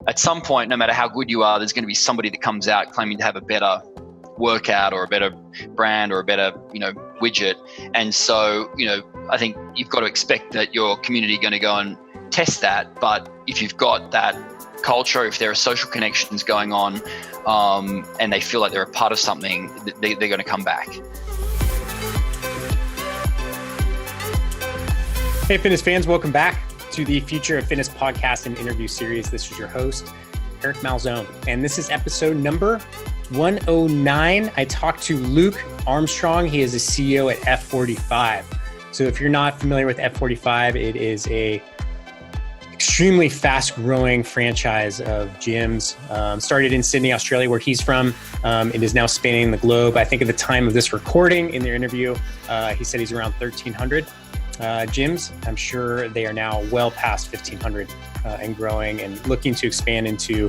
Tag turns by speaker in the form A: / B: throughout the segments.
A: at some point, no matter how good you are, there's going to be somebody that comes out claiming to have a better workout or a better brand or a better, widget. And so, I think you've got to expect that your community are going to go and test that. But if you've got that culture, if there are social connections going on, and they feel like they're a part of something, they're going to come back.
B: Hey, fitness fans, welcome back to the Future of Fitness podcast and interview series. This is your host, Eric Malzone, and this is episode number 109. I talked to Luke Armstrong. He is a CEO at F45. So if you're not familiar with F45, it is a extremely fast-growing franchise of gyms. Started in Sydney, Australia, where he's from. It is now spanning the globe. I think at the time of this recording in their interview, he said he's around 1,300 gyms. I'm sure they are now well past 1,500 and growing and looking to expand into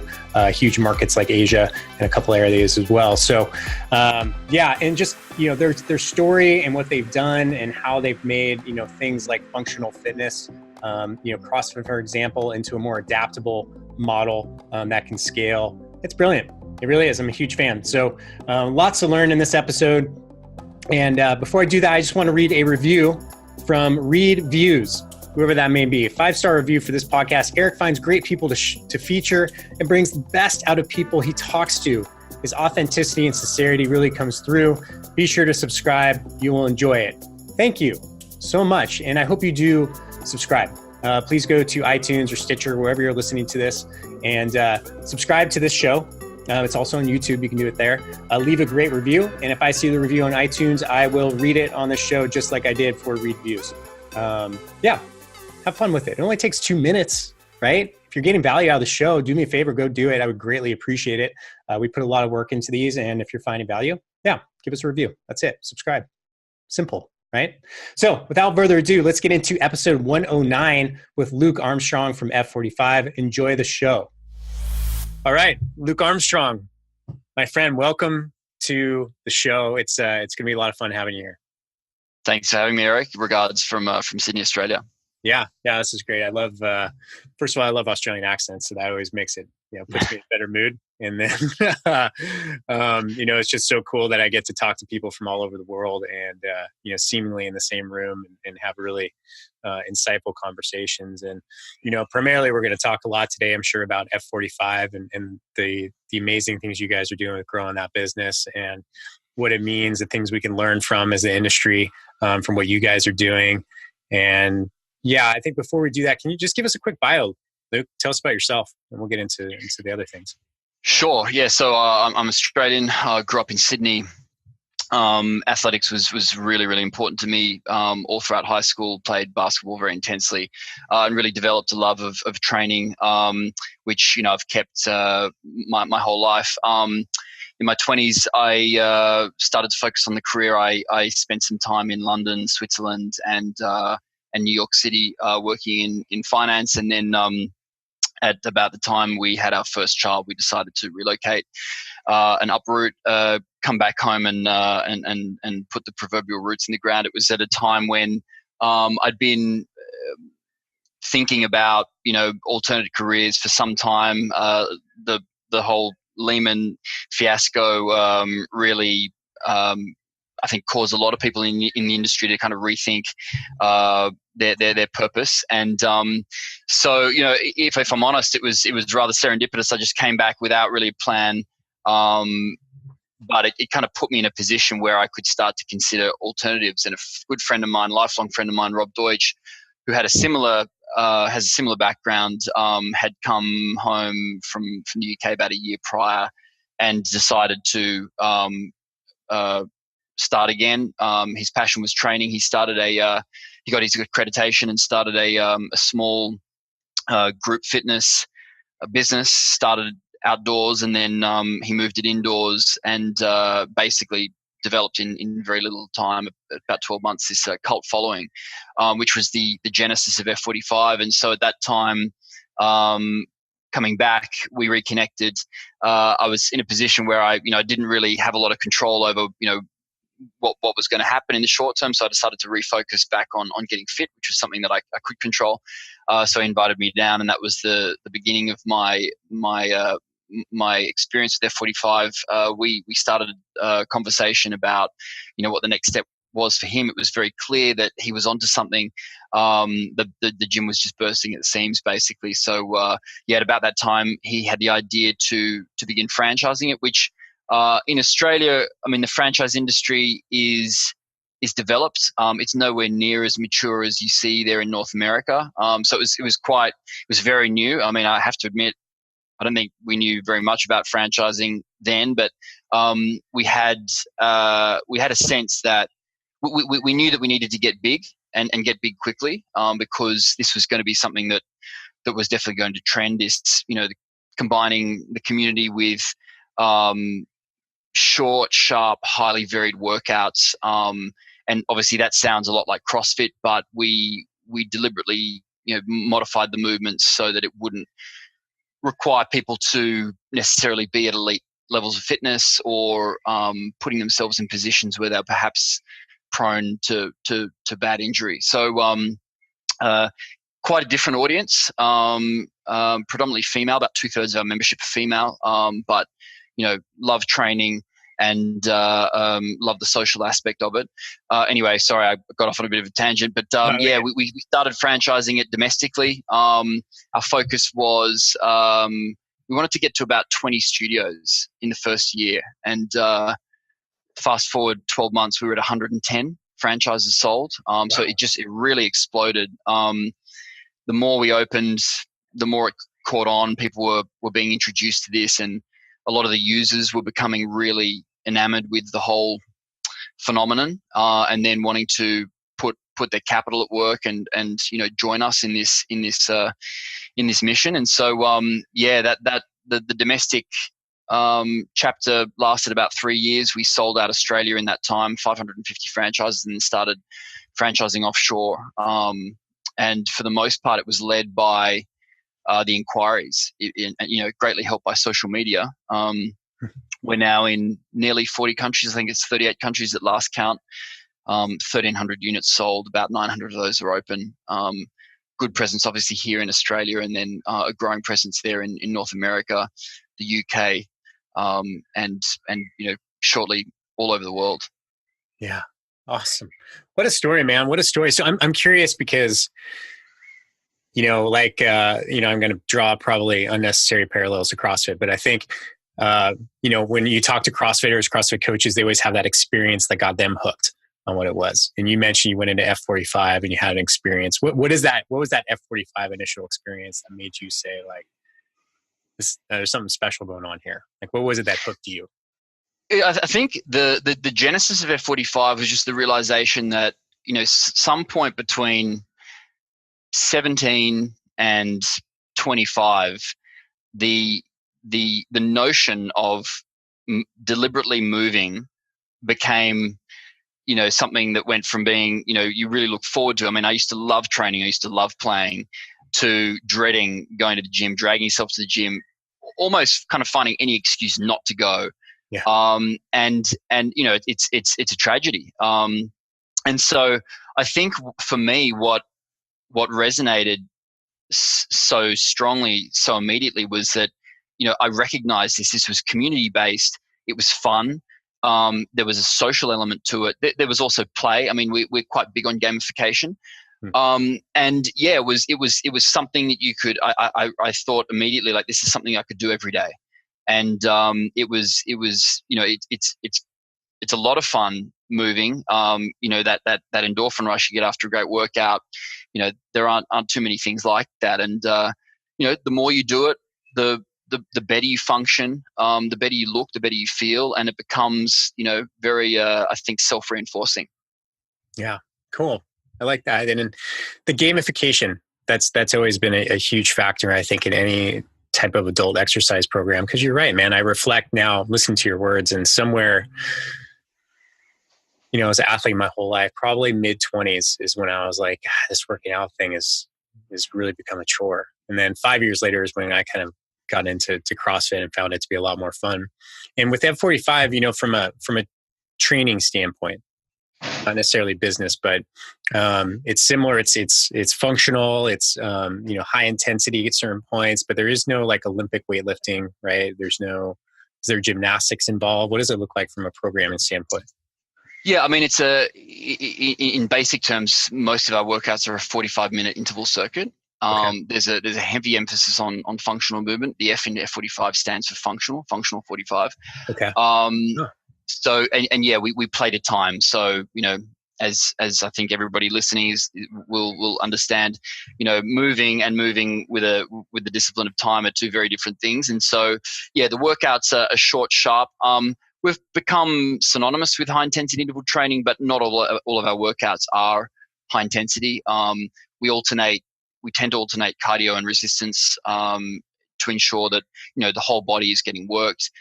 B: huge markets like Asia and a couple areas as well. So and just, their story and what they've done and how they've made, things like functional fitness, CrossFit, for example, into a more adaptable model that can scale. It's brilliant. It really is. I'm a huge fan. So lots to learn in this episode. And before I do that, I just want to read a review from Read Views, whoever that may be. A 5-star review for this podcast. Eric finds great people to feature and brings the best out of people he talks to. His authenticity and sincerity really comes through. Be sure to subscribe. You will enjoy it. Thank you so much. And I hope you do subscribe. Please go to iTunes or Stitcher, wherever you're listening to this, and subscribe to this show. It's also on YouTube. You can do it there. Leave a great review. And if I see the review on iTunes, I will read it on the show just like I did for Read Views. Have fun with it. It only takes 2 minutes, right? If you're getting value out of the show, do me a favor, go do it. I would greatly appreciate it. We put a lot of work into these. And if you're finding value, give us a review. That's it. Subscribe. Simple, right? So without further ado, let's get into episode 109 with Luke Armstrong from F45. Enjoy the show. All right, Luke Armstrong, my friend, welcome to the show. It's going to be a lot of fun having you here.
A: Thanks for having me, Eric. Regards from Sydney, Australia.
B: Yeah, this is great. I love, first of all, I love Australian accents, so that always makes it, puts me in a better mood. And then, it's just so cool that I get to talk to people from all over the world and, seemingly in the same room and have really insightful conversations. And, primarily we're going to talk a lot today, I'm sure, about F45 and the amazing things you guys are doing with growing that business and what it means, the things we can learn from as an industry, from what you guys are doing. And I think before we do that, can you just give us a quick bio, Luke? Tell us about yourself and we'll get into the other things.
A: Sure. Yeah. So I'm Australian. I grew up in Sydney. Athletics was really, really important to me. All throughout high school, played basketball very intensely, and really developed a love of training, which, I've kept my whole life. In my 20s, I started to focus on the career. I spent some time in London, Switzerland, and New York City working in finance. And then at about the time we had our first child, we decided to relocate and uproot, come back home and put the proverbial roots in the ground. It was at a time when I'd been thinking about, alternative careers for some time. The whole Lehman fiasco really I think caused a lot of people in the industry to kind of rethink their purpose. And so, if I'm honest, it was rather serendipitous. I just came back without really a plan, but it kind of put me in a position where I could start to consider alternatives. And a good friend of mine, lifelong friend of mine, Rob Deutsch, who had has a similar background, had come home from the UK about a year prior and decided to start again. His passion was training. He started he got his accreditation and started a small group fitness business, started outdoors, and then he moved it indoors and basically developed in very little time, about 12 months, this cult following, which was the genesis of F45. And so at that time, coming back, we reconnected. I was in a position where I didn't really have a lot of control over, what was going to happen in the short term. So I decided to refocus back on getting fit, which was something that I could control. So he invited me down, and that was the beginning of my experience with F45. We started a conversation about, what the next step was for him. It was very clear that he was onto something. The gym was just bursting at the seams, basically. So at about that time, he had the idea to begin franchising it, which in Australia, I mean, the franchise industry is developed. It's nowhere near as mature as you see there in North America. So it was very new. I mean, I have to admit, I don't think we knew very much about franchising then, but we had a sense that we knew that we needed to get big and get big quickly, because this was going to be something that was definitely going to trend. This, combining the community with short, sharp, highly varied workouts. And obviously that sounds a lot like CrossFit, but we deliberately, modified the movements so that it wouldn't require people to necessarily be at elite levels of fitness, or putting themselves in positions where they're perhaps prone to bad injury. So quite a different audience, predominantly female. About 2/3 of our membership are female, but love training and love the social aspect of it. Anyway, sorry, I got off on a bit of a tangent, but we started franchising it domestically. Our focus was we wanted to get to about 20 studios in the first year, and fast forward 12 months, we were at 110 franchises sold. Wow. So it really exploded. The more we opened, the more it caught on. People were being introduced to this, and a lot of the users were becoming really enamored with the whole phenomenon, and then wanting to put their capital at work and join us in this mission. And so the domestic chapter lasted about 3 years. We sold out Australia in that time, 550 franchises, and then started franchising offshore. And for the most part, it was led by the inquiries, greatly helped by social media. We're now in nearly 40 countries. I think it's 38 countries at last count. 1,300 units sold. About 900 of those are open. Good presence, obviously, here in Australia, and then a growing presence there in North America, the UK, and shortly all over the world.
B: Yeah, awesome. What a story, man! What a story. So I'm curious because, I'm going to draw probably unnecessary parallels to CrossFit, but I think, when you talk to CrossFitters, CrossFit coaches, they always have that experience that got them hooked on what it was. And you mentioned you went into F45 and you had an experience. What is that? What was that F45 initial experience that made you say, like, there's something special going on here? Like, what was it that hooked you?
A: I think the genesis of F45 was just the realization that, some point between 17 and 25, the notion of deliberately moving became, something that went from being, you really look forward to. I mean, I used to love training. I used to love playing, to dreading going to the gym, dragging yourself to the gym, almost kind of finding any excuse not to go. Yeah. And it's a tragedy. And so I think for me, what resonated so strongly, so immediately, was that, I recognized this was community based. It was fun. There was a social element to it. There was also play. I mean, we're quite big on gamification. And yeah, it was something that you could, I thought immediately, like, this is something I could do every day. And it was it's a lot of fun moving. That endorphin rush you get after a great workout, there aren't too many things like that. And the more you do it, the better you function, the better you look, the better you feel, and it becomes, very, I think, self-reinforcing.
B: Yeah, cool. I like that. And the gamification, that's always been a huge factor, I think, in any type of adult exercise program. Because you're right, man. I reflect now, listening to your words, and somewhere, as an athlete my whole life, probably mid-20s is when I was like, this working out thing is really become a chore. And then 5 years later is when I kind of got into CrossFit and found it to be a lot more fun. And with F45, from a training standpoint, not necessarily business, but it's similar. It's functional. It's high intensity at certain points, but there is no like Olympic weightlifting, right? Is there gymnastics involved? What does it look like from a programming standpoint?
A: Yeah, I mean, in basic terms, most of our workouts are a 45-minute interval circuit.
B: Okay.
A: There's a heavy emphasis on functional movement. The F in F45 stands for functional 45.
B: Okay.
A: So, and yeah, we play to time. So, as I think everybody listening will understand, moving with the discipline of time are two very different things. And so, yeah, the workouts are short, sharp. We've become synonymous with high intensity interval training, but not all of our workouts are high intensity. We tend to alternate cardio and resistance to ensure that the whole body is getting worked.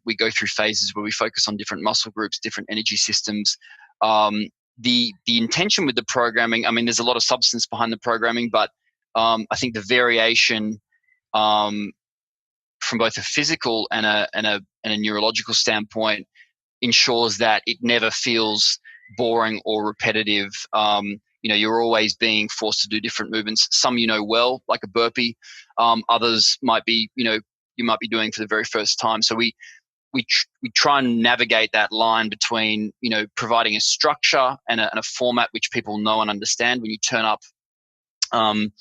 A: We go through phases where we focus on different muscle groups, different energy systems. The intention with the programming, I mean, there's a lot of substance behind the programming, but I think the variation from both a physical and a neurological standpoint ensures that it never feels boring or repetitive. You're always being forced to do different movements. Some well, like a burpee. Others might be you might be doing for the very first time. So we try and navigate that line between providing a structure and a format which people know and understand. When you turn up on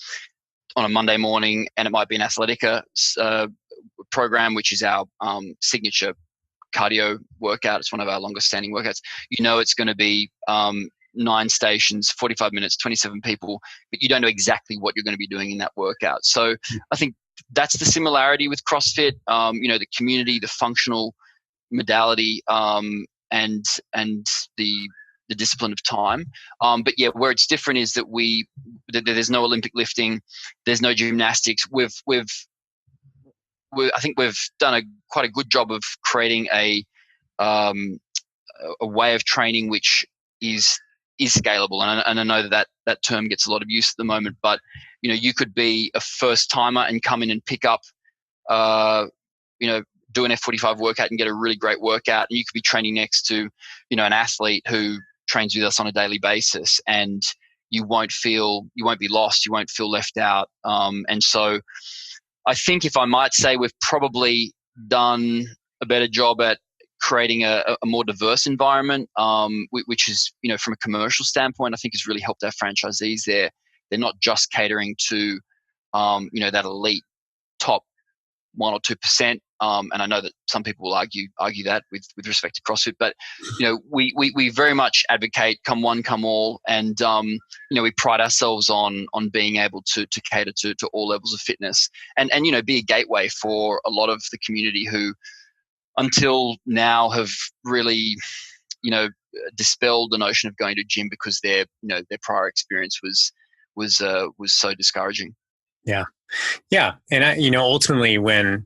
A: a Monday morning, and it might be an Athletica program, which is our signature cardio workout. It's one of our longest standing workouts. It's going to be 9 stations, 45 minutes, 27 people, but you don't know exactly what you're going to be doing in that workout. So I think that's the similarity with CrossFit. The community, the functional modality, and the discipline of time. But yeah, where it's different is that there's no Olympic lifting, there's no gymnastics. I think we've done quite a good job of creating a way of training which is scalable, and I know that term gets a lot of use at the moment. But you could be a first timer and come in and pick up, do an F45 workout and get a really great workout, and you could be training next to an athlete who trains with us on a daily basis, and you won't be lost, you won't feel left out. And so I think, if I might say, we've probably done a better job at creating a more diverse environment, which is, from a commercial standpoint, I think has really helped our franchisees there. They're not just catering to, that elite top 1 or 2%. And I know that some people will argue that with respect to CrossFit, but we very much advocate come one, come all, and we pride ourselves on being able to cater to all levels of fitness, and be a gateway for a lot of the community who until now have really dispelled the notion of going to gym because their prior experience was so discouraging.
B: Yeah, and ultimately, when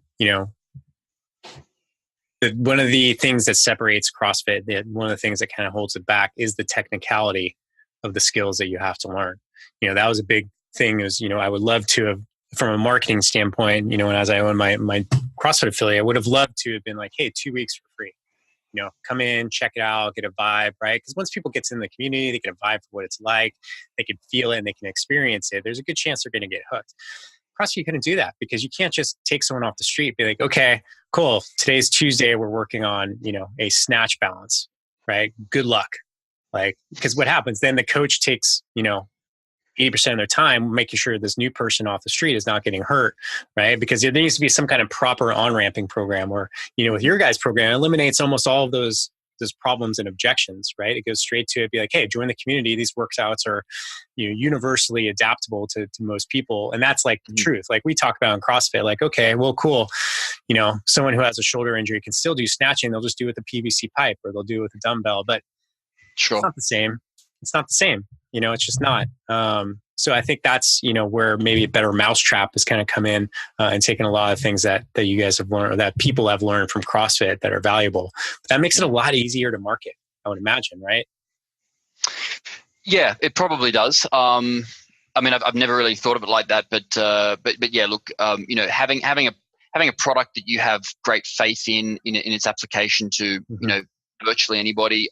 B: one of the things that separates CrossFit, one of the things that kind of holds it back, is the technicality of the skills that you have to learn. That was a big thing. Is I would love to have, from a marketing standpoint, when as I own my CrossFit affiliate, I would have loved to have been like, hey, 2 weeks for free. Come in, check it out, get a vibe, right? Because once people get in the community, they get a vibe for what it's like, they can feel it and they can experience it. There's a good chance they're going to get hooked. CrossFit, you couldn't do that, because you can't just take someone off the street and be like, okay, cool, today's Tuesday, we're working on, a snatch balance, right? Good luck. Because what happens then, the coach takes, 80% of their time making sure this new person off the street is not getting hurt, right? Because there needs to be some kind of proper on-ramping program where, with your guys' program, it eliminates almost all of those problems and objections, right? It goes straight to it, be like, hey, join the community. These workouts are, universally adaptable to most people. And that's like the truth. Like we talk about in CrossFit, like, okay, well, cool. Someone who has a shoulder injury can still do snatching. They'll just do it with a PVC pipe, or they'll do it with a dumbbell, but
A: sure,
B: it's not the same. It's not the same. It's just not. So I think that's, where maybe a better mousetrap has kind of come in and taken a lot of things that you guys have learned, or that people have learned from CrossFit that are valuable. That makes it a lot easier to market, I would imagine, right?
A: Yeah, it probably does. I mean, I've never really thought of it like that, but yeah, look, having a product that you have great faith in its application to, virtually anybody,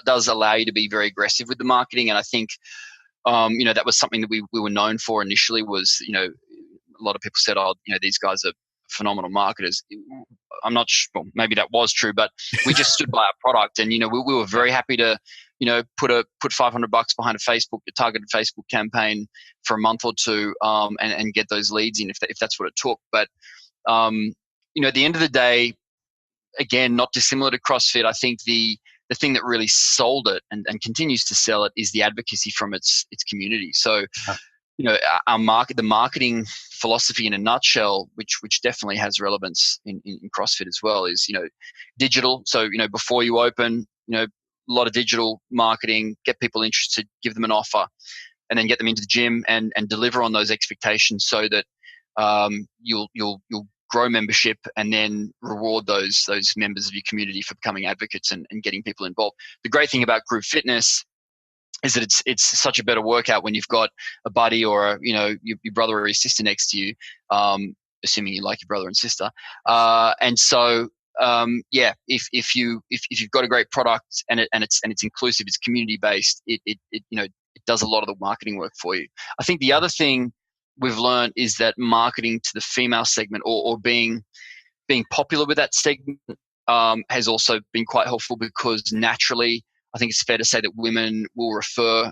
A: does allow you to be very aggressive with the marketing. And I think, that was something that we were known for initially was, a lot of people said, oh, these guys are phenomenal marketers. I'm not sure, well, maybe that was true, but we just stood by our product, and, we were very happy to, put $500 behind a targeted Facebook campaign for a month or two, and get those leads in if that's what it took. But, at the end of the day, again, not dissimilar to CrossFit, I think the thing that really sold it and continues to sell it is the advocacy from its community. So, the marketing philosophy in a nutshell, which definitely has relevance in CrossFit as well, is, digital. So, before you open, a lot of digital marketing, get people interested, give them an offer, and then get them into the gym and deliver on those expectations so that you'll grow membership and then reward those members of your community for becoming advocates and getting people involved. The great thing about group fitness is that it's such a better workout when you've got a buddy or your brother or your sister next to you, assuming you like your brother and sister. And so if you've got a great product and it's inclusive, it's community based, it does a lot of the marketing work for you. I think the other thing we've learned is that marketing to the female segment or being popular with that segment has also been quite helpful, because naturally, I think it's fair to say that women will refer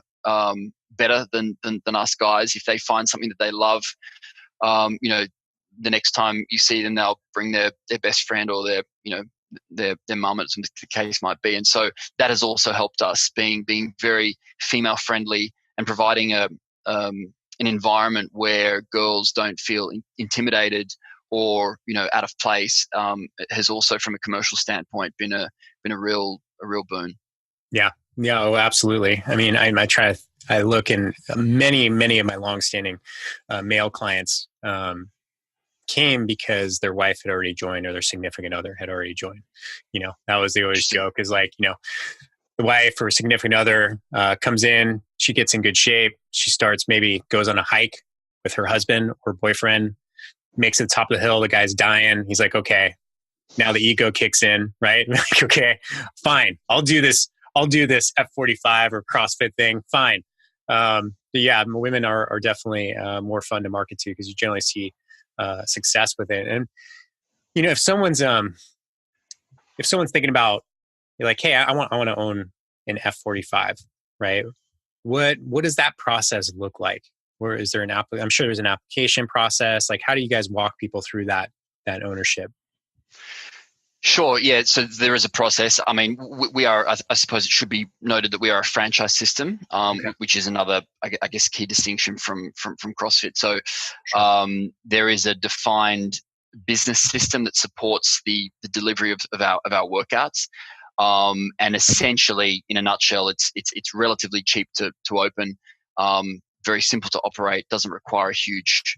A: better than us guys. If they find something that they love, the next time you see them, they'll bring their best friend or their mum, as the case might be. And so that has also helped us being very female friendly and providing an environment where girls don't feel intimidated or out of place. It has also, from a commercial standpoint, been a real boon.
B: Yeah. Oh, absolutely. I mean, I look, in many of my longstanding male clients came because their wife had already joined or their significant other had already joined. That was the always joke, is like, the wife or significant other comes in, she gets in good shape, she goes on a hike with her husband or boyfriend, makes it to the top of the hill, the guy's dying. He's like, okay, now the ego kicks in, right? Like, okay, fine, I'll do this F45 or CrossFit thing, fine. But yeah, women are definitely more fun to market to, because you generally see success with it. And if someone's thinking about, you're like, hey, I want to own an F45, right? What does that process look like? Or is there I'm sure there's an application process. Like, how do you guys walk people through that ownership?
A: Sure. Yeah. So there is a process. I mean, we are, I suppose it should be noted that we are a franchise system, which is another, I guess, key distinction from CrossFit. So there is a defined business system that supports the delivery of our workouts. And essentially, in a nutshell, it's relatively cheap to open, very simple to operate, doesn't require a huge,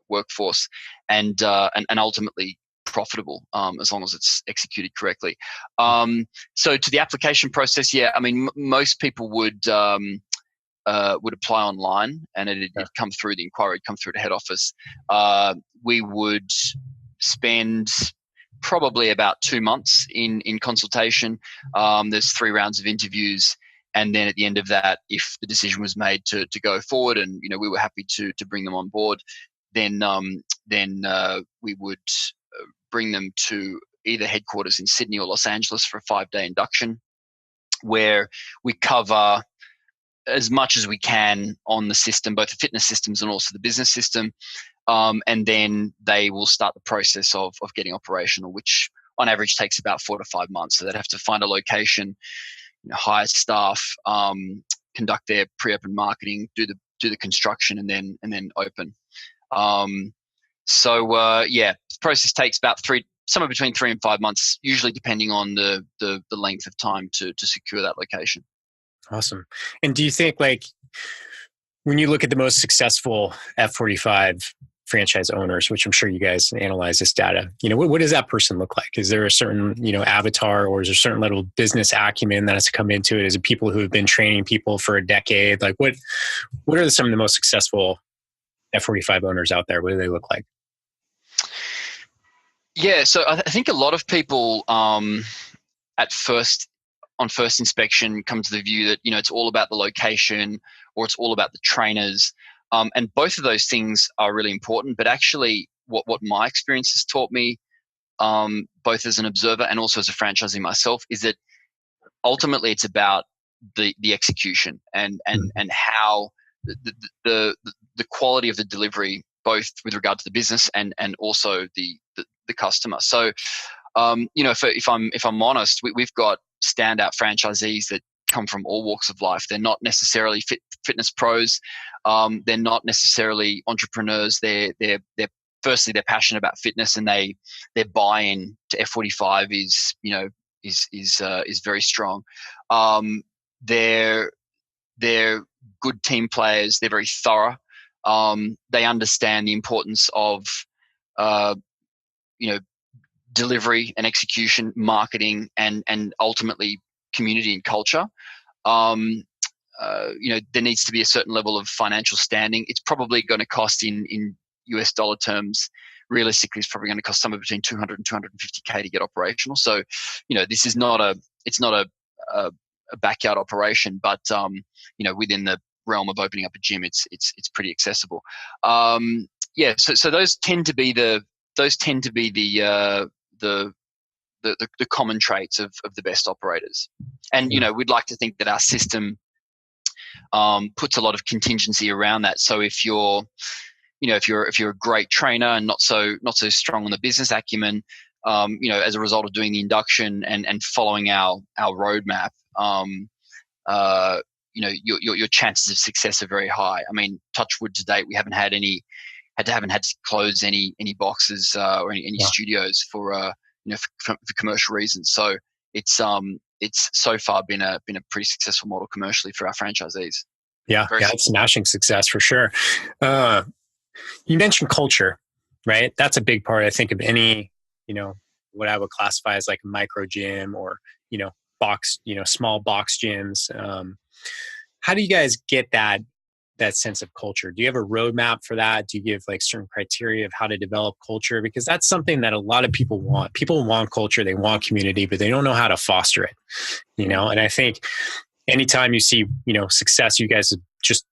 A: workforce, and ultimately profitable, as long as it's executed correctly. So to the application process, yeah, I mean, most people would apply online, and it'd come through the inquiry, come through to head office. We would spend probably about 2 months in consultation. There's 3 rounds of interviews, and then at the end of that, if the decision was made to go forward, and we were happy to bring them on board, then we would bring them to either headquarters in Sydney or Los Angeles for a 5-day induction, where we cover as much as we can on the system, both the fitness systems and also the business system. And then they will start the process of getting operational, which on average takes about 4 to 5 months. So they'd have to find a location, hire staff, conduct their pre-open marketing, do the construction, and then open. The process takes about somewhere between 3 and 5 months, usually depending on the length of time to secure that location.
B: Awesome. And do you think, like, when you look at the most successful F45 franchise owners, which I'm sure you guys analyze this data, what does that person look like? Is there a certain, avatar, or is there a certain level of business acumen that has to come into it? Is it people who have been training people for a decade? Like, what are some of the most successful F45 owners out there? What do they look like?
A: Yeah, so I think a lot of people at first, on first inspection, come to the view that, it's all about the location or it's all about the trainers. And both of those things are really important. But actually, what my experience has taught me, both as an observer and also as a franchisee myself, is that ultimately it's about the execution and how the quality of the delivery, both with regard to the business and also the customer. So, if I'm honest, we've got standout franchisees that come from all walks of life. They're not necessarily fitness pros. They're not necessarily entrepreneurs. They're firstly, they're passionate about fitness, and their buy-in to F45 is very strong. They're good team players. They're very thorough. They understand the importance of delivery and execution, marketing, and ultimately community and culture. There needs to be a certain level of financial standing. It's probably going to cost in US dollar terms, realistically, it's probably going to cost somewhere between 200 and 250K to get operational. So, this is not a backyard operation, but within the realm of opening up a gym, it's pretty accessible. So those tend to be the common traits of the best operators. And we'd like to think that our system puts a lot of contingency around that. So if you're a great trainer and not so strong on the business acumen, as a result of doing the induction and following our roadmap, your chances of success are very high. I mean, touch wood, to date, we haven't had to close any boxes or any studios for commercial reasons. So it's so far been a pretty successful model commercially for our franchisees.
B: Yeah, it's smashing success for sure. You mentioned culture, right? That's a big part, I think, of any, what I would classify as like a micro gym or, small box gyms. How do you guys get that sense of culture? Do you have a roadmap for that? Do you give like certain criteria of how to develop culture? Because that's something that a lot of people want. People want culture, they want community, but they don't know how to foster it, And I think anytime you see, success, you guys have just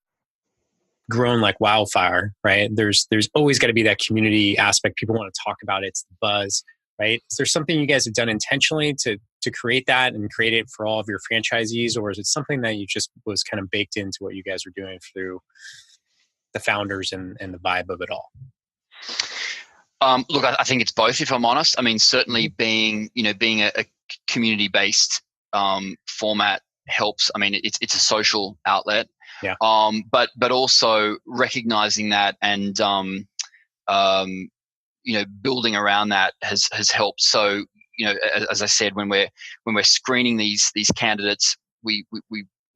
B: grown like wildfire, right? There's always got to be that community aspect. People want to talk about it. It's the buzz, right? Is there something you guys have done intentionally to create that and create it for all of your franchisees? Or is it something that you just was kind of baked into what you guys were doing through the founders and the vibe of it all?
A: Look, I think it's both, if I'm honest. I mean, certainly being a community-based format helps. I mean, it's a social outlet.
B: Yeah.
A: But also recognizing that and building around that has helped. So, as I said, when we're screening these candidates, we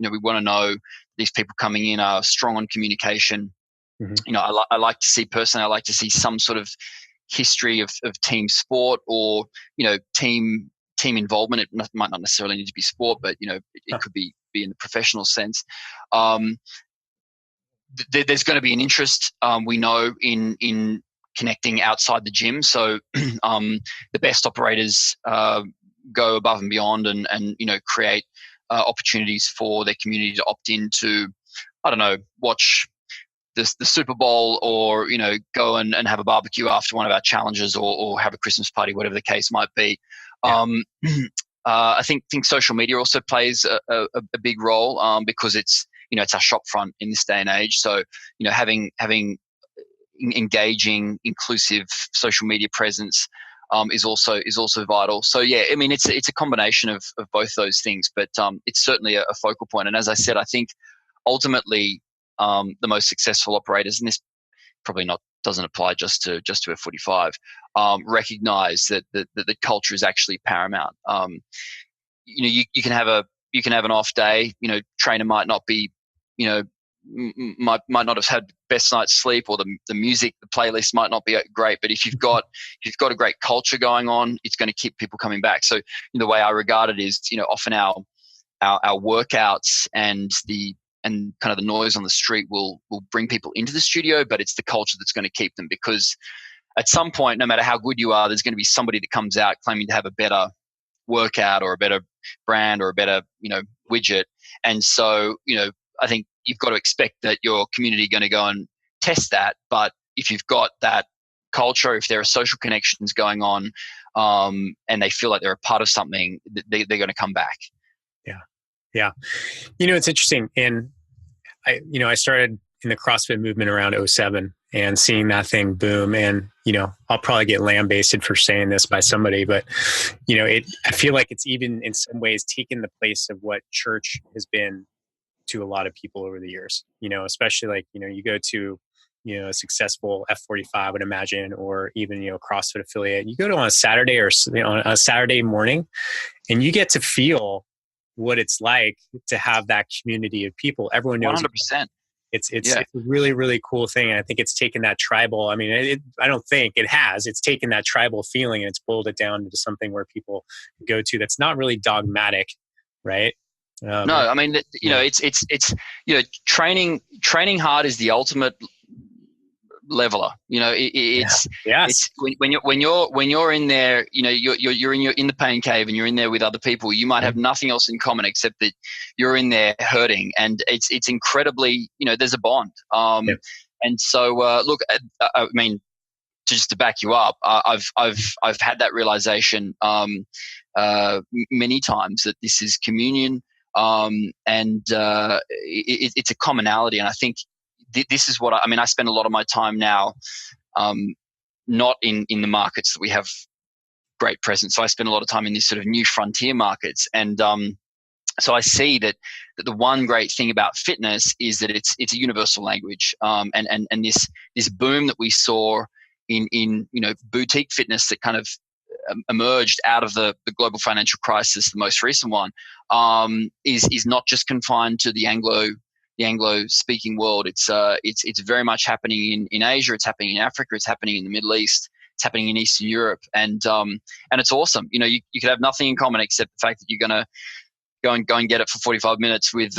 A: want to know these people coming in are strong on communication. Mm-hmm. I like to see personally, I like to see some sort of history of team sport or team involvement. It might not necessarily need to be sport, but it could be in the professional sense. There's going to be an interest, we know, in connecting outside the gym. So the best operators go above and beyond and create opportunities for their community to opt into, I don't know, watch the Super Bowl or go and have a barbecue after one of our challenges or have a Christmas party, whatever the case might be. Yeah. I think social media also plays a big role because it's it's our shop front in this day and age. So having engaging, inclusive social media presence is also vital. So yeah, I mean it's a combination of both those things, but it's certainly a focal point. And as I said, I think ultimately the most successful operators, and this probably doesn't apply just to F45, recognize that the culture is actually paramount. You can have an off day. Trainer might not be, might not have had the best night's sleep, or the music, the playlist might not be great. But if you've got a great culture going on, it's going to keep people coming back. So the way I regard it is, often our workouts and kind of the noise on the street will bring people into the studio, but it's the culture that's going to keep them, because at some point, no matter how good you are, there's going to be somebody that comes out claiming to have a better workout or a better brand or a better, widget. And so, I think you've got to expect that your community are going to go and test that. But if you've got that culture, if there are social connections going on, and they feel like they're a part of something, they're going to come back.
B: Yeah. Yeah. It's interesting. And I started in the CrossFit movement around 2007 and seeing that thing boom. And, I'll probably get lambasted for saying this by somebody, but, I feel like it's even in some ways taken the place of what church has been to a lot of people over the years, especially like, you go to, a successful F45, I would imagine, or even, CrossFit affiliate, you go to on a Saturday or on a Saturday morning and you get to feel what it's like to have that community of people. Everyone knows
A: 100%.
B: It's a really, really cool thing. And I think it's taken that tribal, I don't think it has, it's taken that tribal feeling and it's boiled it down into something where people go to that's not really dogmatic, right?
A: No, it's training hard is the ultimate leveler. It's when you're in there, you're in the pain cave and you're in there with other people. You might have nothing else in common except that you're in there hurting, and it's incredibly, there's a bond. And so look, just to back you up, I've had that realization many times that this is communion, and it's a commonality, and I think. This is what I spend a lot of my time now, not in the markets that we have great presence. So I spend a lot of time in these sort of new frontier markets. And so I see that the one great thing about fitness is that it's a universal language. And this boom that we saw in boutique fitness that kind of emerged out of the global financial crisis, the most recent one, is not just confined to the Anglo-speaking world. It's very much happening in Asia. It's happening in Africa. It's happening in the Middle East. It's happening in Eastern Europe, and it's awesome. You could have nothing in common except the fact that you're gonna go and get it for 45 minutes with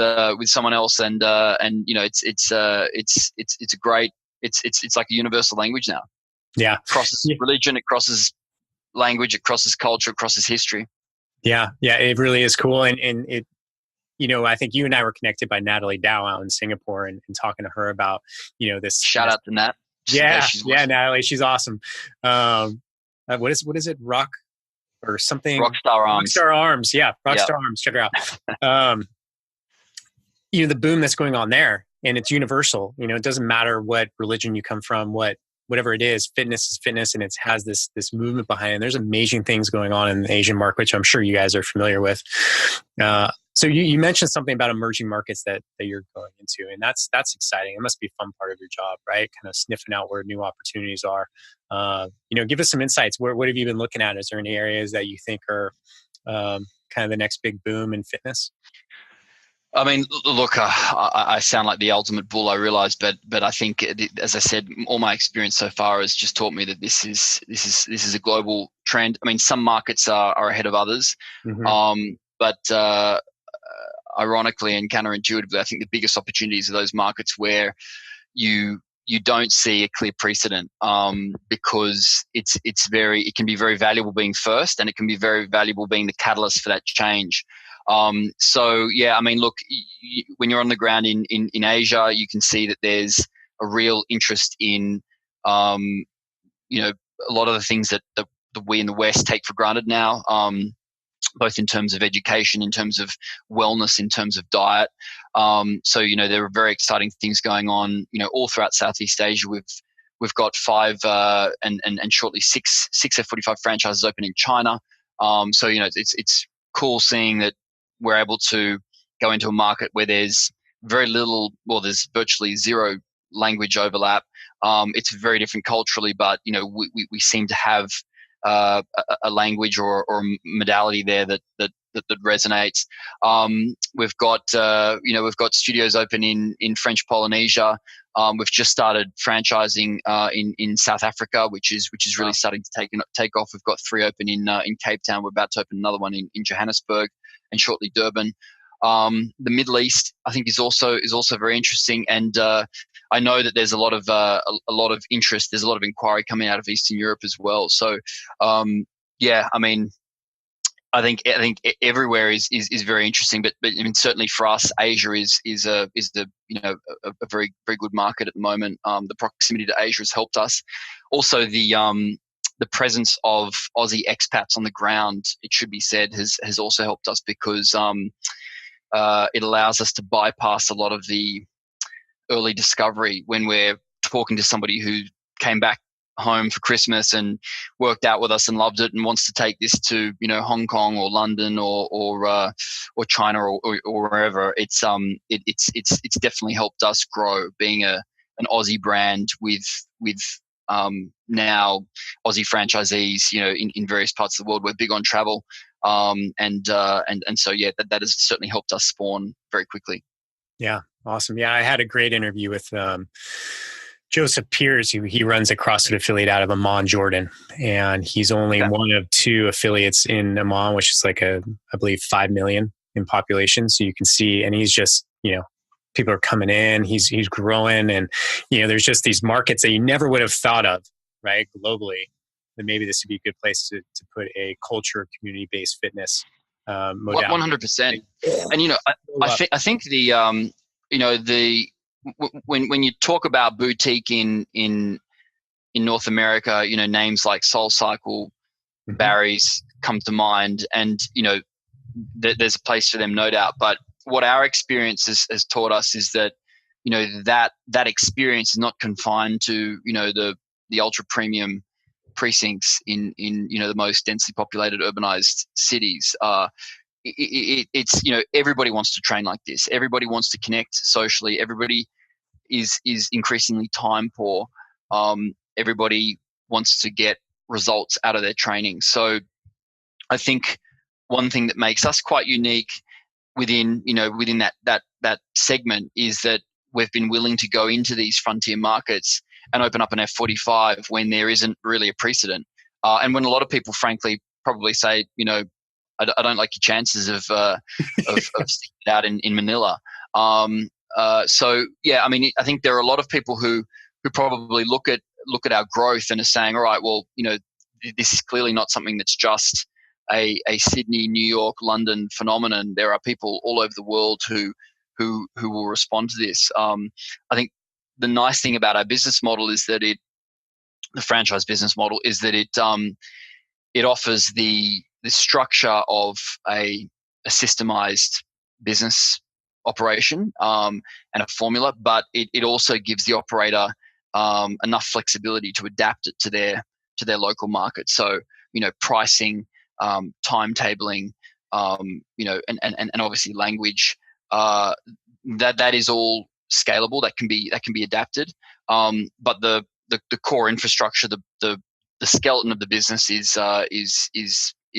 A: someone else, and it's a great. It's like a universal language now.
B: Yeah,
A: it crosses religion, it crosses language, it crosses culture, it crosses history.
B: Yeah, it really is cool, and it. I think you and I were connected by Natalie Dow out in Singapore and talking to her about, this.
A: Shout out to Nat.
B: Natalie, she's awesome. What is it? Rock or something?
A: Rockstar Arms.
B: Rockstar Arms. Yeah. Rockstar Arms. Check her out. The boom that's going on there, and it's universal. It doesn't matter what religion you come from, whatever it is, fitness is fitness, and it has this movement behind it. And there's amazing things going on in the Asian market, which I'm sure you guys are familiar with. So you mentioned something about emerging markets that you're going into, and that's exciting. It must be a fun part of your job, right? Kind of sniffing out where new opportunities are. Give us some insights. What have you been looking at? Is there any areas that you think are kind of the next big boom in fitness?
A: Look, I sound like the ultimate bull, I realize, but I think, as I said, all my experience so far has just taught me that this is a global trend. Some markets are ahead of others, but ironically and counterintuitively, I think the biggest opportunities are those markets where you don't see a clear precedent, because it can be very valuable being first, and it can be very valuable being the catalyst for that change. Look, when you're on the ground in Asia, you can see that there's a real interest in, a lot of the things that we in the West take for granted now, both in terms of education, in terms of wellness, in terms of diet. There are very exciting things going on, all throughout Southeast Asia. We've got 5 and shortly 6 F45 franchises open in China. It's cool seeing that we're able to go into a market where there's there's virtually zero language overlap. It's very different culturally, but we seem to have a language or modality there that resonates. We've got studios open in French Polynesia. We've just started franchising in South Africa, which is really starting to take off. We've got 3 open in Cape Town. We're about to open another one in Johannesburg and shortly Durban. The Middle East, I think, is also very interesting, and I know that there's a lot of interest. There's a lot of inquiry coming out of Eastern Europe as well. So, I think everywhere is very interesting, but I mean certainly for us, Asia is a very very good market at the moment. The proximity to Asia has helped us. Also, the presence of Aussie expats on the ground, it should be said, has also helped us because it allows us to bypass a lot of the early discovery when we're talking to somebody who came back home for Christmas and worked out with us and loved it and wants to take this to Hong Kong or London or China or wherever. It's definitely helped us grow being an Aussie brand with now Aussie franchisees in various parts of the world. We're big on travel, and so yeah, that has certainly helped us spawn very quickly.
B: Yeah, awesome. Yeah, I had a great interview with Joseph Piers. He runs a CrossFit affiliate out of Amman, Jordan, and he's only one of 2 affiliates in Amman, which is like I believe 5 million in population. So you can see, and he's just people are coming in. He's growing, and there's just these markets that you never would have thought of, right, globally. That maybe this would be a good place to put a culture, community-based fitness modality.
A: 100%. And I think when you talk about boutique in North America, names like SoulCycle, Barry's come to mind, and there's a place for them, no doubt. But what our experience has taught us is that that experience is not confined to the ultra premium precincts in the most densely populated urbanized cities. It's everybody wants to train like this. Everybody wants to connect socially. Everybody is increasingly time poor. Everybody wants to get results out of their training. So I think one thing that makes us quite unique within that segment is that we've been willing to go into these frontier markets and open up an F45 when there isn't really a precedent, and when a lot of people, frankly, probably say, I don't like your chances of sticking it out in Manila. So yeah, I mean, I think there are a lot of people who probably look at our growth and are saying, all right, well, this is clearly not something that's just a Sydney, New York, London phenomenon. There are people all over the world who will respond to this. I think the nice thing about our business model is that the franchise business model is that it offers the structure of a systemized business operation and a formula, but it also gives the operator enough flexibility to adapt it to their local market. So pricing, timetabling, and obviously language. That is all scalable. That can be adapted. But the core infrastructure, the skeleton of the business is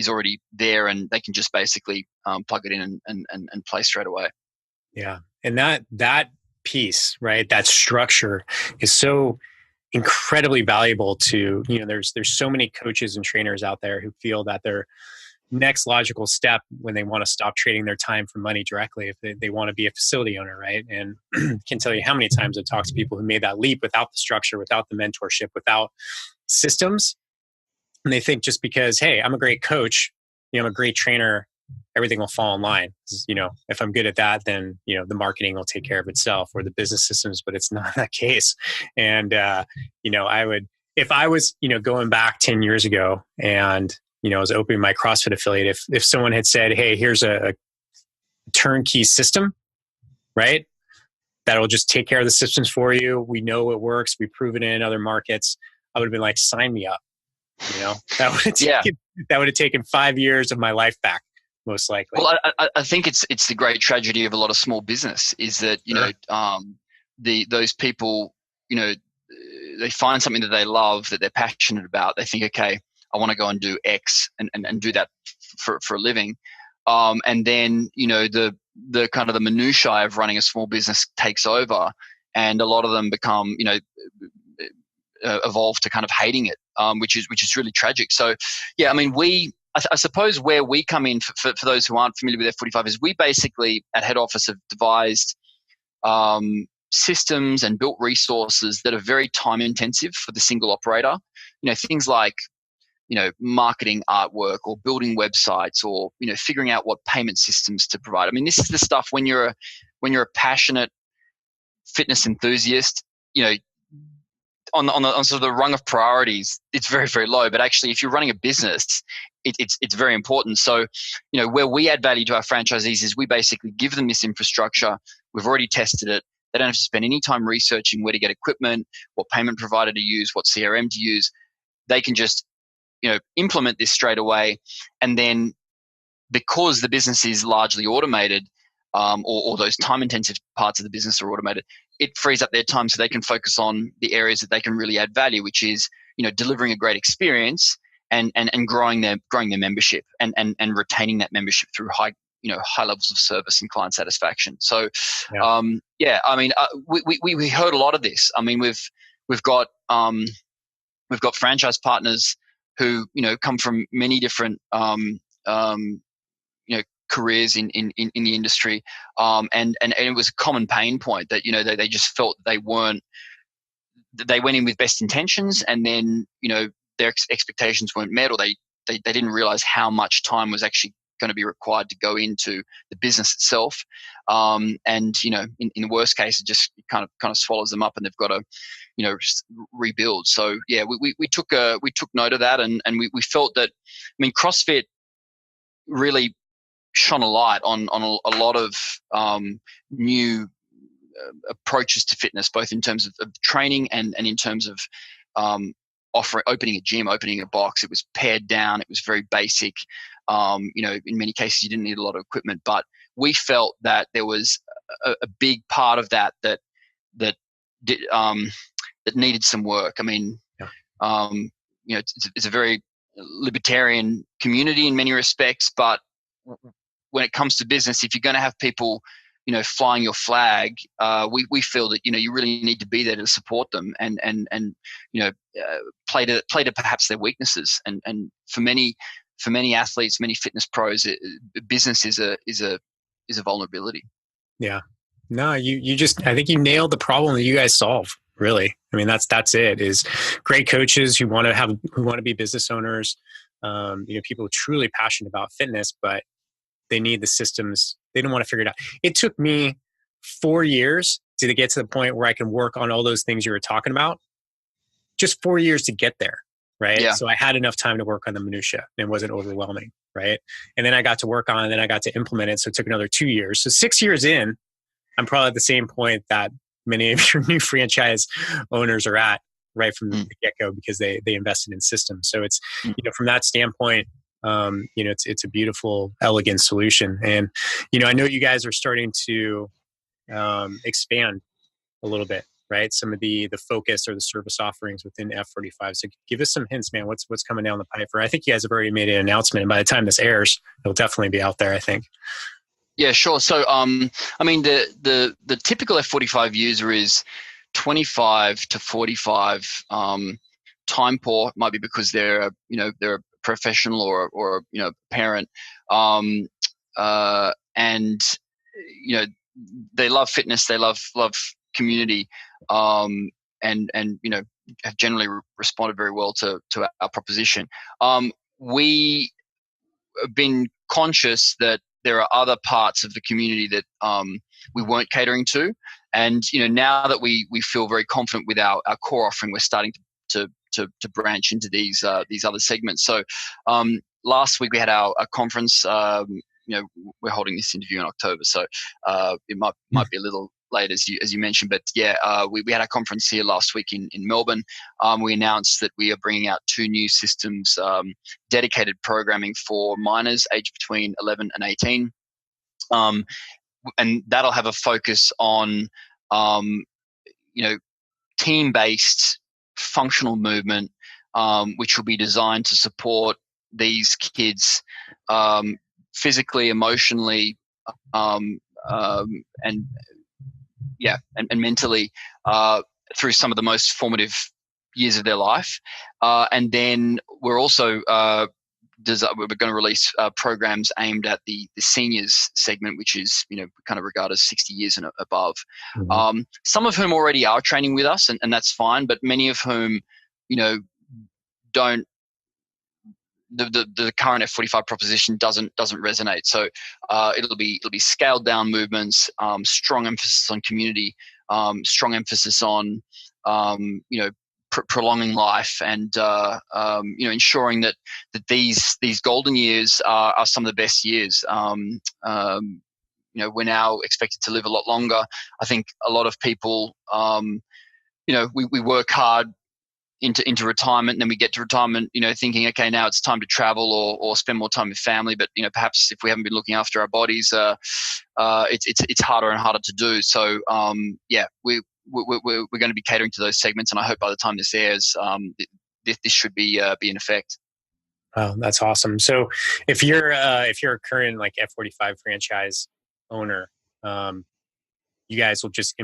A: already there, and they can just basically plug it in and play straight away.
B: Yeah, and that piece, right, that structure is so incredibly valuable to there's so many coaches and trainers out there who feel that their next logical step when they want to stop trading their time for money directly, if they want to be a facility owner, right? And can tell you how many times I've talked to people who made that leap without the structure, without the mentorship, without systems, and they think just because, hey, I'm a great coach, I'm a great trainer, everything will fall in line. If I'm good at that, then the marketing will take care of itself, or the business systems. But it's not that case. And I would, if I was going back 10 years ago and I was opening my CrossFit affiliate, if someone had said, hey, here's a turnkey system, right, that'll just take care of the systems for you, we know it works, we've proven it in other markets, I would have been like, sign me up. That would have taken 5 years of my life back, most likely.
A: Well, I think it's the great tragedy of a lot of small business is that those people, they find something that they love, that they're passionate about. They think, okay, I want to go and do X and do that for a living. And then, the kind of the minutiae of running a small business takes over, and a lot of them become, evolve to kind of hating it, which is really tragic. So, yeah, I mean, I suppose where we come in for those who aren't familiar with F45 is we basically at head office have devised systems and built resources that are very time intensive for the single operator. Things like marketing artwork or building websites or, figuring out what payment systems to provide. I mean, this is the stuff when you're a passionate fitness enthusiast, on sort of the rung of priorities, it's very, very low. But actually, if you're running a business, it's very important. So, where we add value to our franchisees is we basically give them this infrastructure. We've already tested it. They don't have to spend any time researching where to get equipment, what payment provider to use, what CRM to use. They can just, implement this straight away. And then because the business is largely automated, or those time-intensive parts of the business are automated, it frees up their time so they can focus on the areas that they can really add value, which is, delivering a great experience and growing their membership and retaining that membership through high levels of service and client satisfaction. So, we heard a lot of this. I mean, we've got franchise partners who come from many different careers in the industry, and it was a common pain point that they just felt they went in with best intentions, and then their expectations weren't met, or they didn't realize how much time was actually going to be required to go into the business itself, and in the worst case, it just kind of swallows them up, and they've got to just rebuild. So yeah, we took note of that, and we felt that, I mean, CrossFit really shone a light on a lot of new approaches to fitness, both in terms of training and in terms of opening a gym, opening a box. It was pared down. It was very basic. In many cases, you didn't need a lot of equipment, but we felt that there was a big part of that needed some work. I mean, it's a very libertarian community in many respects, but when it comes to business, if you're going to have people, flying your flag, we feel that you really need to be there to support them and play to perhaps their weaknesses. And for many athletes, many fitness pros, business is a vulnerability.
B: Yeah. No, I think you nailed the problem that you guys solve. Really, I mean, that's it. Is great coaches who want to be business owners, people truly passionate about fitness, but they need the systems. They don't want to figure it out. It took me 4 years to get to the point where I can work on all those things you were talking about. Just 4 years to get there, right?
A: Yeah.
B: So I had enough time to work on the minutia, and it wasn't overwhelming, right? And then I got to work on it, and then I got to implement it. So it took another 2 years. So 6 years in, I'm probably at the same point that many of your new franchise owners are at right from the get-go, because they invested in systems. So it's, from that standpoint, it's a beautiful, elegant solution. And, I know you guys are starting to expand a little bit, right? Some of the focus or the service offerings within F45. So give us some hints, man. What's coming down the pipe? Or I think you guys have already made an announcement, and by the time this airs, it'll definitely be out there, I think.
A: Yeah, sure. So, I mean, the typical F45 user is 25 to 45. Time poor, might be because they're a professional or parent, and they love fitness, they love community, and have generally responded very well to our proposition. We have been conscious that there are other parts of the community that we weren't catering to, and now that we feel very confident with our core offering, we're starting to branch into these other segments. So last week we had our conference. We're holding this interview in October, so it might be a little late as you mentioned, but yeah, we had our conference here last week in Melbourne. We announced that we are bringing out 2 new systems, dedicated programming for minors aged between 11 and 18, and that'll have a focus on team-based functional movement, which will be designed to support these kids physically, emotionally, and mentally through some of the most formative years of their life. And then we're also we're going to release programs aimed at the seniors segment, which is kind of regarded as 60 years and above. Mm-hmm. Some of whom already are training with us, and that's fine, but many of whom don't the current F45 proposition doesn't resonate. So it'll be scaled down movements, strong emphasis on community, strong emphasis on prolonging life, and ensuring that these golden years are some of the best years. We're now expected to live a lot longer. I think a lot of people, we work hard into retirement, and then we get to retirement, thinking, okay, now it's time to travel or spend more time with family. But perhaps if we haven't been looking after our bodies, it's harder and harder to do. So we're going to be catering to those segments, and I hope by the time this airs, this should be in effect.
B: Oh, that's awesome. So if you're a current like F45 franchise owner, you guys will just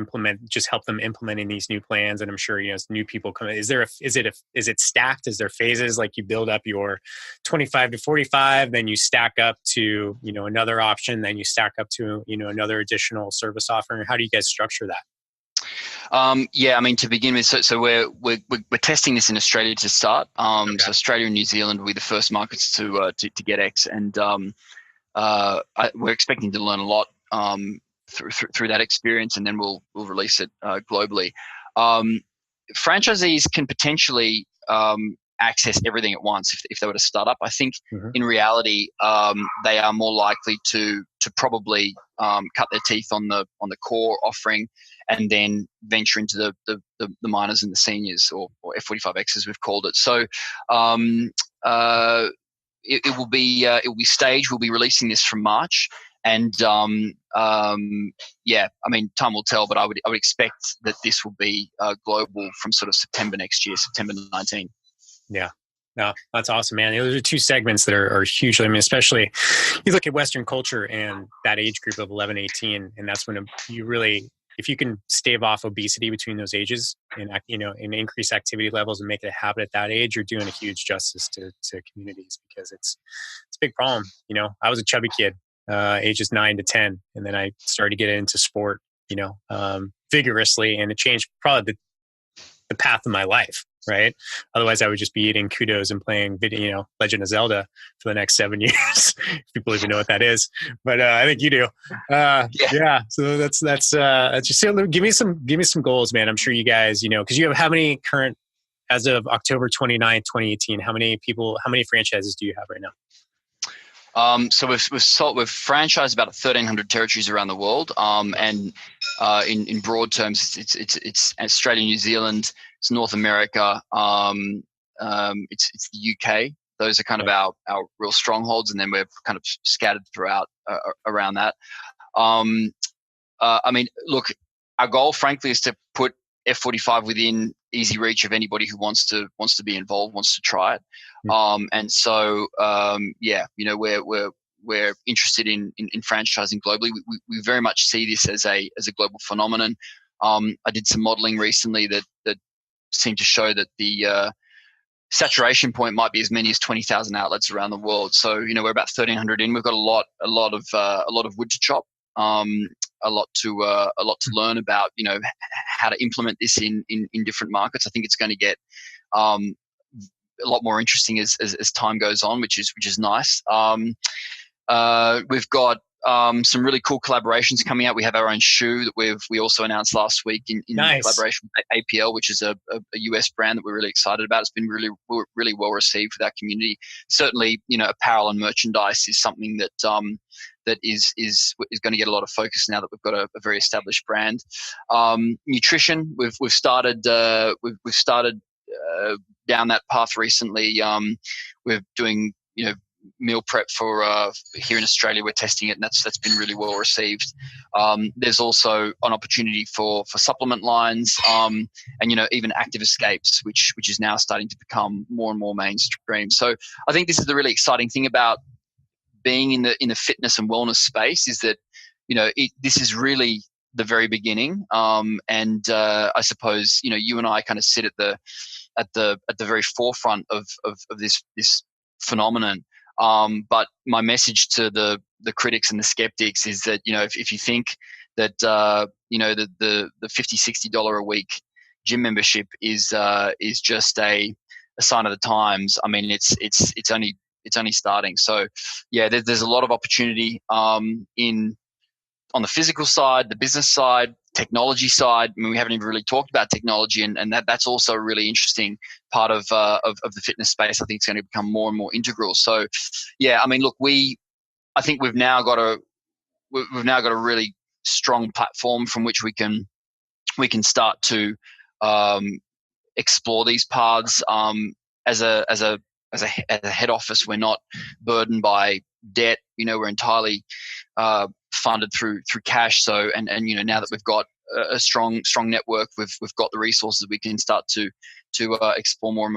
B: help them implementing these new plans. And I'm sure, as new people come in, is it stacked? Is there phases, like you build up your 25 to 45, then you stack up to, another option, then you stack up to, another additional service offering? How do you guys structure that?
A: To begin with, so we're testing this in Australia to start.
B: Okay.
A: So Australia and New Zealand will be the first markets to get X, and we're expecting to learn a lot through that experience, and then we'll release it globally. Franchisees can potentially access everything at once if they were to start up. I think in reality, they are more likely to probably cut their teeth on the core offering, and then venture into the minors and the seniors, or F45X as we've called it. So it will be staged. We'll be releasing this from March, and time will tell, but I would expect that this will be global from sort of September next year, September 19.
B: Yeah. No, that's awesome, man. Those are two segments that are hugely, especially you look at Western culture and that age group of 11, 18, and that's when you really, if you can stave off obesity between those ages and, and increase activity levels and make it a habit at that age, you're doing a huge justice to communities, because it's a big problem. I was a chubby kid, ages 9 to 10, and then I started to get into sport, vigorously, and it changed probably the path of my life. Right. Otherwise, I would just be eating kudos and playing video, Legend of Zelda for the next 7 years. If people even know what that is, but I think you do. Yeah. So that's just give me some goals, man. I'm sure you guys, because you have how many current, as of October 29th, 2018, how many franchises do you have right now?
A: So we've franchised about 1,300 territories around the world, and in broad terms, it's Australia, New Zealand, it's North America, it's the UK. Those are kind of our real strongholds, and then we're kind of scattered throughout around that. Look, our goal, frankly, is to put F45 within easy reach of anybody who wants to be involved, wants to try it. And so, we're interested in franchising globally. We very much see this as a global phenomenon. I did some modeling recently that seemed to show that the saturation point might be as many as 20,000 outlets around the world. So, we're about 1,300 in. We've got a lot of wood to chop. A lot to learn about, how to implement this in different markets. I think it's going to get a lot more interesting as time goes on, which is nice. We've got some really cool collaborations coming out. We have our own shoe that we also announced last week in
B: Nice.
A: Collaboration with APL, which is a US brand that we're really excited about. It's been really well received with our community. Certainly, apparel and merchandise is something that is going to get a lot of focus now that we've got a very established brand. Nutrition, we've started down that path recently. We're doing meal prep for here in Australia. We're testing it, and that's been really well received. There's also an opportunity for supplement lines, and even active escapes, which is now starting to become more and more mainstream. So I think this is the really exciting thing about being in the fitness and wellness space, is that this is really the very beginning. And I suppose you and I kind of sit at the very forefront of this phenomenon. But my message to the critics and the skeptics is that if you think that the $50-$60 a week gym membership is just a sign of the times, I mean it's only starting. So yeah, there's a lot of opportunity on the physical side, the business side, technology side. I mean, we haven't even really talked about technology, and that's also a really interesting part of the fitness space. I think it's going to become more and more integral. So, yeah, I mean, look, I think we've now got a really strong platform from which we can start to explore these paths. As a head office, we're not burdened by debt. We're entirely funded through cash. So, and now that we've got a strong network, we've got the resources. We can start to explore more and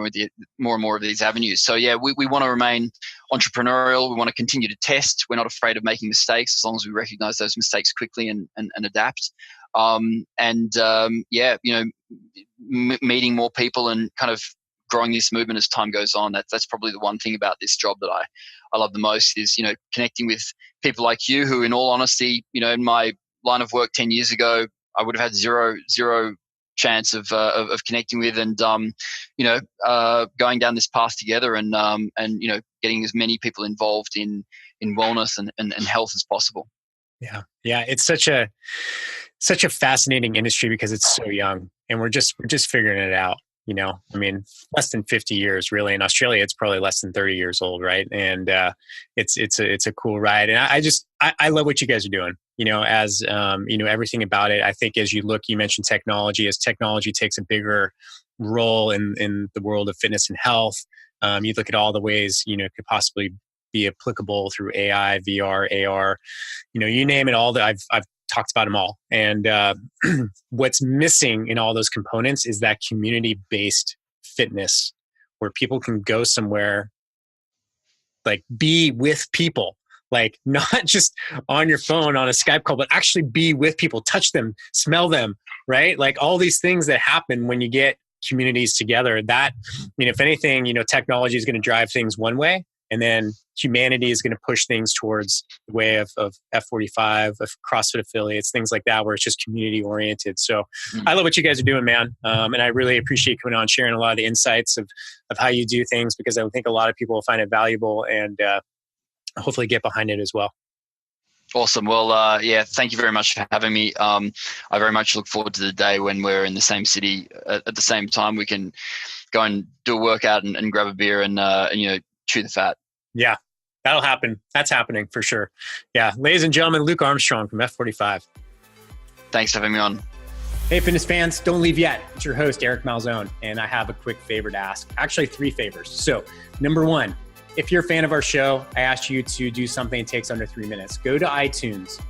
A: more of these avenues. So yeah, we want to remain entrepreneurial. We want to continue to test. We're not afraid of making mistakes as long as we recognize those mistakes quickly and adapt. Meeting more people and kind of growing this movement as time goes on. That's probably the one thing about this job that I love the most is, connecting with people like you who, in all honesty, in my line of work 10 years ago, I would have had zero chance of connecting with, and going down this path together, and getting as many people involved in wellness and health as possible.
B: Yeah. It's such a fascinating industry because it's so young, and we're just figuring it out. I mean, less than 50 years, really. In Australia, it's probably less than 30 years old, right? And it's a cool ride. And I love what you guys are doing. As everything about it. I think as you mentioned technology. As technology takes a bigger role in the world of fitness and health, you look at all the ways it could possibly be applicable through AI, VR, AR. You name it. All that I've talked about them all. And what's missing in all those components is that community-based fitness where people can go somewhere, like be with people, like not just on your phone on a Skype call, but actually be with people, touch them, smell them, right? Like all these things that happen when you get communities together. That, if anything, technology is going to drive things one way, and then humanity is going to push things towards the way of F45, of CrossFit affiliates, things like that, where it's just community oriented. So I love what you guys are doing, man. And I really appreciate coming on, sharing a lot of the insights of how you do things, because I think a lot of people will find it valuable and hopefully get behind it as well.
A: Awesome. Well, thank you very much for having me. I very much look forward to the day when we're in the same city at the same time. We can go and do a workout and grab a beer and chew the fat.
B: Yeah, that'll happen. That's happening for sure. Yeah. Ladies and gentlemen, Luke Armstrong from F45.
A: Thanks for having me on.
B: Hey, fitness fans, don't leave yet. It's your host, Eric Malzone, and I have a quick favor to ask. Actually, 3 favors. So, number 1, if you're a fan of our show, I ask you to do something that takes under 3 minutes. Go to iTunes,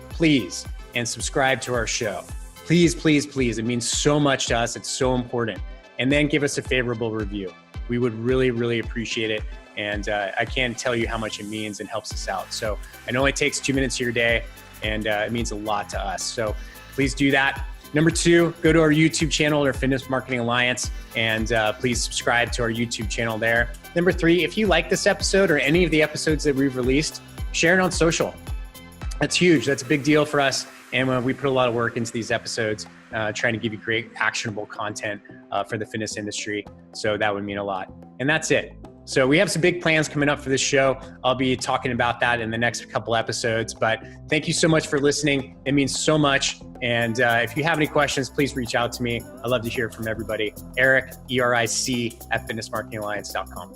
B: please, and subscribe to our show. Please, please, please. It means so much to us. It's so important. And then give us a favorable review. We would really, really appreciate it. And I can't tell you how much it means and helps us out. So it only takes 2 minutes of your day, and it means a lot to us. So please do that. Number 2, go to our YouTube channel, or Fitness Marketing Alliance, and please subscribe to our YouTube channel there. Number 3, if you like this episode or any of the episodes that we've released, share it on social. That's huge. That's a big deal for us. And we put a lot of work into these episodes, trying to give you great, actionable content for the fitness industry. So that would mean a lot. And that's it. So we have some big plans coming up for this show. I'll be talking about that in the next couple episodes. But thank you so much for listening. It means so much. And if you have any questions, please reach out to me. I love to hear from everybody. Eric, ERIC, at fitnessmarketingalliance.com.